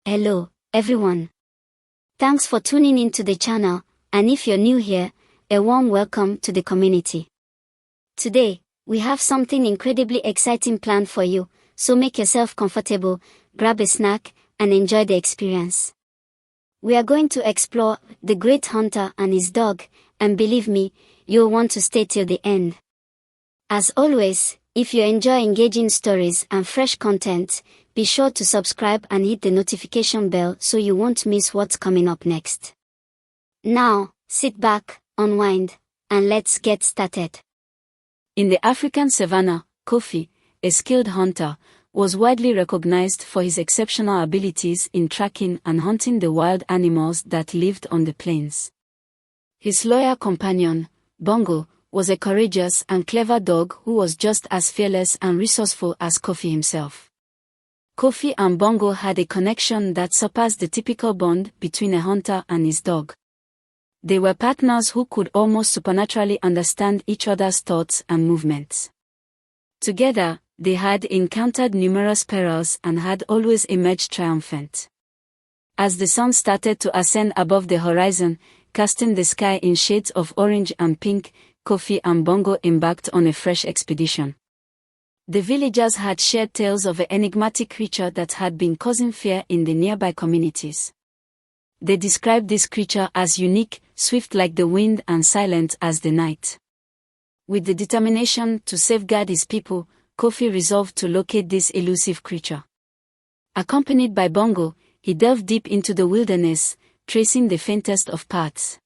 Hello, everyone. Thanks for tuning in to the channel, and if you're new here, a warm welcome to the community. Today, we have something incredibly exciting planned for you, so make yourself comfortable, grab a snack, and enjoy the experience. We are going to explore the great hunter and his dog, and believe me, you'll want to stay till the end. As always, if you enjoy engaging stories and fresh content, be sure to subscribe and hit the notification bell so you won't miss what's coming up next. Now, sit back, unwind, and let's get started. In the African savannah, Kofi, a skilled hunter, was widely recognized for his exceptional abilities in tracking and hunting the wild animals that lived on the plains. His loyal companion, Bongo, was a courageous and clever dog who was just as fearless and resourceful as Kofi himself. Kofi and Bongo had a connection that surpassed the typical bond between a hunter and his dog. They were partners who could almost supernaturally understand each other's thoughts and movements. Together, they had encountered numerous perils and had always emerged triumphant. As the sun started to ascend above the horizon, casting the sky in shades of orange and pink, Kofi and Bongo embarked on a fresh expedition. The villagers had shared tales of an enigmatic creature that had been causing fear in the nearby communities. They described this creature as unique, swift like the wind and silent as the night. With the determination to safeguard his people, Kofi resolved to locate this elusive creature. Accompanied by Bongo, he delved deep into the wilderness, tracing the faintest of paths.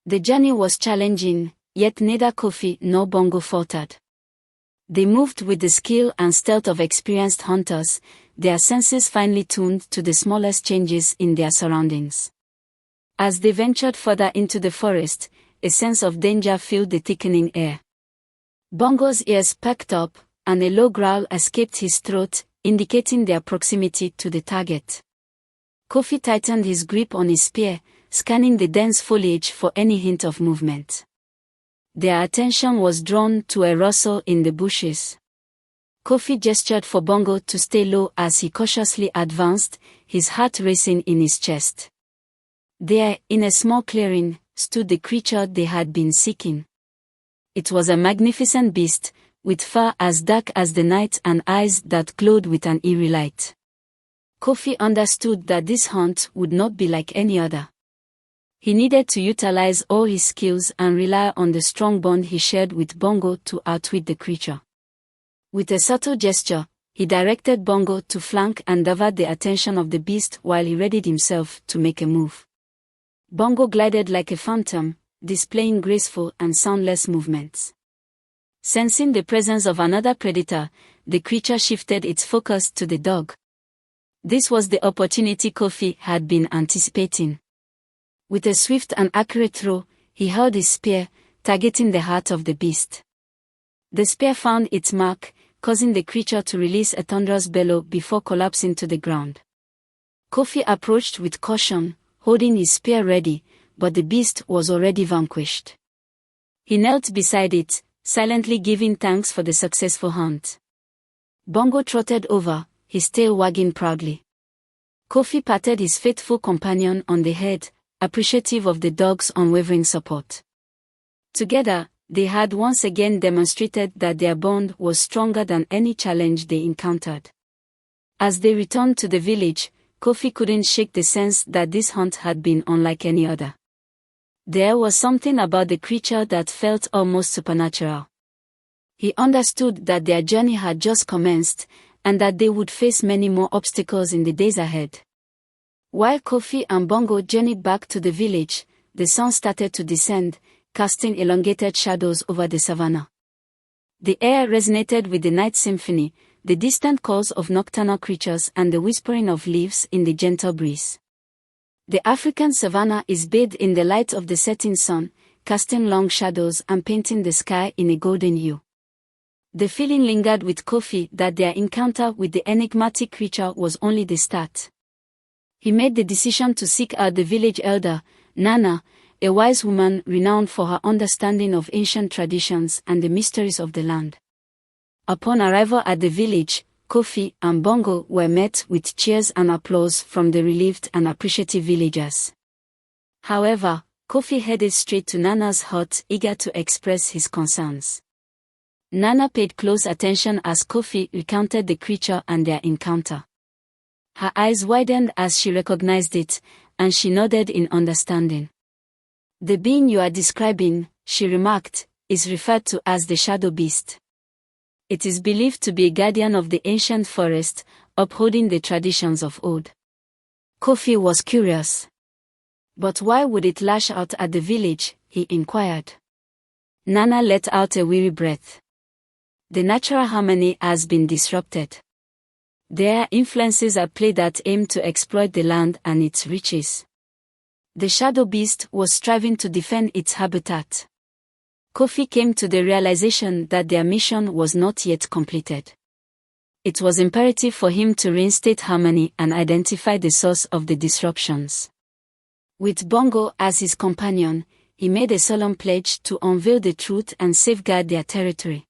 The journey was challenging, yet neither Kofi nor Bongo faltered. They moved with the skill and stealth of experienced hunters, their senses finely tuned to the smallest changes in their surroundings. As they ventured further into the forest, a sense of danger filled the thickening air. Bongo's ears perked up, and a low growl escaped his throat, indicating their proximity to the target. Kofi tightened his grip on his spear, scanning the dense foliage for any hint of movement. Their attention was drawn to a rustle in the bushes. Kofi gestured for Bongo to stay low as he cautiously advanced, his heart racing in his chest. There, in a small clearing, stood the creature they had been seeking. It was a magnificent beast, with fur as dark as the night and eyes that glowed with an eerie light. Kofi understood that this hunt would not be like any other. He needed to utilize all his skills and rely on the strong bond he shared with Bongo to outwit the creature. With a subtle gesture, he directed Bongo to flank and divert the attention of the beast while he readied himself to make a move. Bongo glided like a phantom, displaying graceful and soundless movements. Sensing the presence of another predator, the creature shifted its focus to the dog. This was the opportunity Kofi had been anticipating. With a swift and accurate throw, he hurled his spear, targeting the heart of the beast. The spear found its mark, causing the creature to release a thunderous bellow before collapsing to the ground. Kofi approached with caution, holding his spear ready, but the beast was already vanquished. He knelt beside it, silently giving thanks for the successful hunt. Bongo trotted over, his tail wagging proudly. Kofi patted his faithful companion on the head, appreciative of the dog's unwavering support. Together, they had once again demonstrated that their bond was stronger than any challenge they encountered. As they returned to the village, Kofi couldn't shake the sense that this hunt had been unlike any other. There was something about the creature that felt almost supernatural. He understood that their journey had just commenced, and that they would face many more obstacles in the days ahead. While Kofi and Bongo journeyed back to the village, the sun started to descend, casting elongated shadows over the savannah. The air resonated with the night symphony, the distant calls of nocturnal creatures and the whispering of leaves in the gentle breeze. The African savannah is bathed in the light of the setting sun, casting long shadows and painting the sky in a golden hue. The feeling lingered with Kofi that their encounter with the enigmatic creature was only the start. He made the decision to seek out the village elder, Nana, a wise woman renowned for her understanding of ancient traditions and the mysteries of the land. Upon arrival at the village, Kofi, and Bongo were met with cheers and applause from the relieved and appreciative villagers. However, Kofi headed straight to Nana's hut, eager to express his concerns. Nana paid close attention as Kofi recounted the creature and their encounter. Her eyes widened as she recognized it, and she nodded in understanding. "The being you are describing," she remarked, "is referred to as the shadow beast. It is believed to be a guardian of the ancient forest, upholding the traditions of old." Kofi was curious. "But why would it lash out at the village?" he inquired. Nana let out a weary breath. "The natural harmony has been disrupted. There are influences at play that aim to exploit the land and its riches. The shadow beast was striving to defend its habitat." Kofi came to the realization that their mission was not yet completed. It was imperative for him to reinstate harmony and identify the source of the disruptions. With Bongo as his companion, he made a solemn pledge to unveil the truth and safeguard their territory.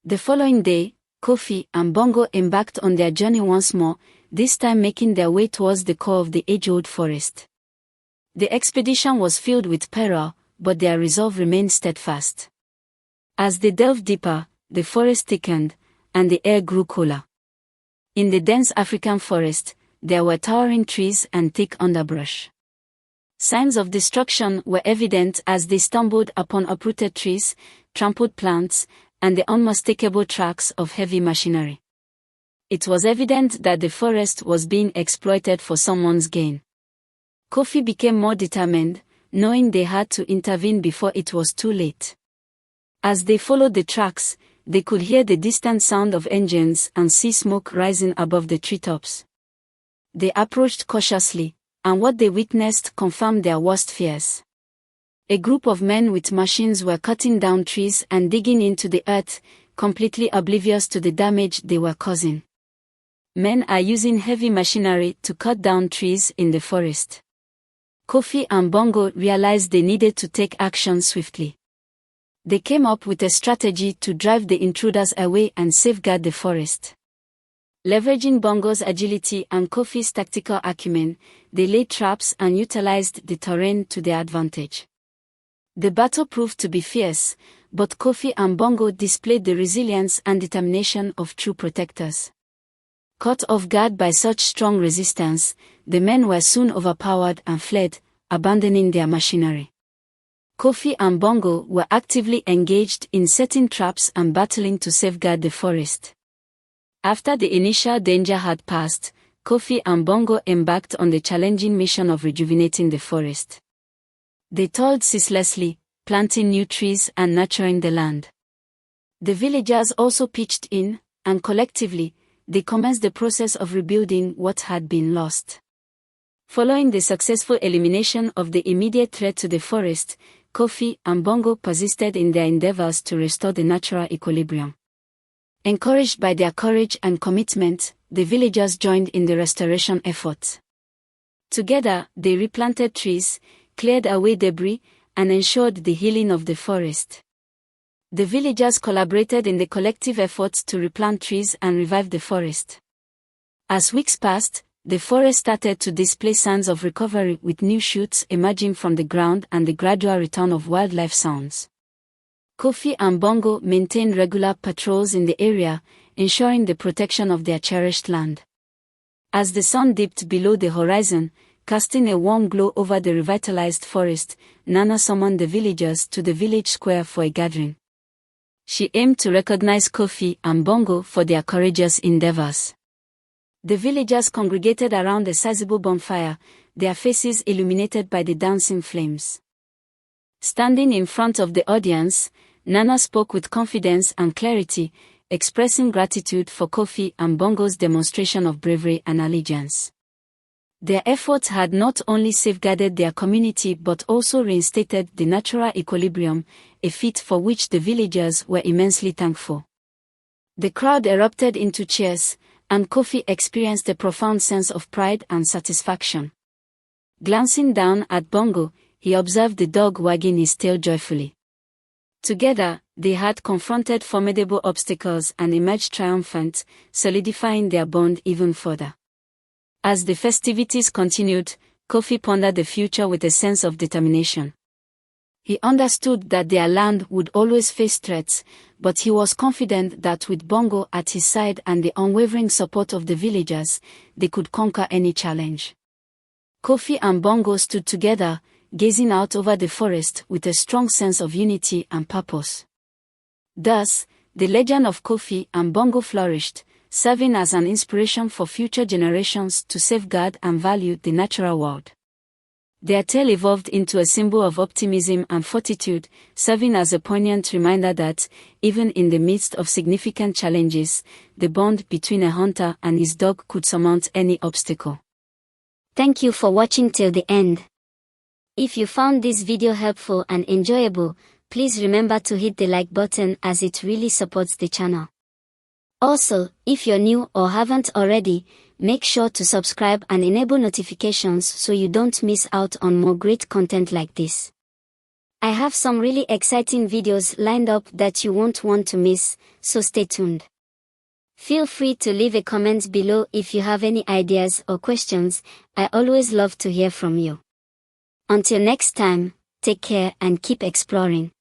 The following day, Kofi and Bongo embarked on their journey once more, this time making their way towards the core of the age-old forest. The expedition was filled with peril, but their resolve remained steadfast. As they delved deeper, the forest thickened, and the air grew cooler. In the dense African forest, there were towering trees and thick underbrush. Signs of destruction were evident as they stumbled upon uprooted trees, trampled plants, and the unmistakable tracks of heavy machinery. It was evident that the forest was being exploited for someone's gain. Kofi became more determined, knowing they had to intervene before it was too late. As they followed the tracks, they could hear the distant sound of engines and see smoke rising above the treetops. They approached cautiously, and what they witnessed confirmed their worst fears. A group of men with machines were cutting down trees and digging into the earth, completely oblivious to the damage they were causing. Men are using heavy machinery to cut down trees in the forest. Kofi and Bongo realized they needed to take action swiftly. They came up with a strategy to drive the intruders away and safeguard the forest. Leveraging Bongo's agility and Kofi's tactical acumen, they laid traps and utilized the terrain to their advantage. The battle proved to be fierce, but Kofi and Bongo displayed the resilience and determination of true protectors. Caught off guard by such strong resistance, the men were soon overpowered and fled, abandoning their machinery. Kofi and Bongo were actively engaged in setting traps and battling to safeguard the forest. After the initial danger had passed, Kofi and Bongo embarked on the challenging mission of rejuvenating the forest. They toiled ceaselessly, planting new trees and nurturing the land. The villagers also pitched in, and collectively, they commenced the process of rebuilding what had been lost. Following the successful elimination of the immediate threat to the forest, Kofi and Bongo persisted in their endeavors to restore the natural equilibrium. Encouraged by their courage and commitment, the villagers joined in the restoration efforts. Together, they replanted trees, cleared away debris, and ensured the healing of the forest. The villagers collaborated in the collective efforts to replant trees and revive the forest. As weeks passed, the forest started to display signs of recovery with new shoots emerging from the ground and the gradual return of wildlife sounds. Kofi and Bongo maintained regular patrols in the area, ensuring the protection of their cherished land. As the sun dipped below the horizon, casting a warm glow over the revitalized forest, Nana summoned the villagers to the village square for a gathering. She aimed to recognize Kofi and Bongo for their courageous endeavors. The villagers congregated around a sizable bonfire, their faces illuminated by the dancing flames. Standing in front of the audience, Nana spoke with confidence and clarity, expressing gratitude for Kofi and Bongo's demonstration of bravery and allegiance. Their efforts had not only safeguarded their community but also reinstated the natural equilibrium, a feat for which the villagers were immensely thankful. The crowd erupted into cheers, and Kofi experienced a profound sense of pride and satisfaction. Glancing down at Bongo, he observed the dog wagging his tail joyfully. Together, they had confronted formidable obstacles and emerged triumphant, solidifying their bond even further. As the festivities continued, Kofi pondered the future with a sense of determination. He understood that their land would always face threats, but he was confident that with Bongo at his side and the unwavering support of the villagers, they could conquer any challenge. Kofi and Bongo stood together, gazing out over the forest with a strong sense of unity and purpose. Thus, the legend of Kofi and Bongo flourished, serving as an inspiration for future generations to safeguard and value the natural world. Their tale evolved into a symbol of optimism and fortitude, serving as a poignant reminder that, even in the midst of significant challenges, the bond between a hunter and his dog could surmount any obstacle. Thank you for watching till the end. If you found this video helpful and enjoyable, please remember to hit the like button as it really supports the channel. Also, if you're new or haven't already, make sure to subscribe and enable notifications so you don't miss out on more great content like this. I have some really exciting videos lined up that you won't want to miss, so stay tuned. Feel free to leave a comment below if you have any ideas or questions. I always love to hear from you. Until next time, take care and keep exploring.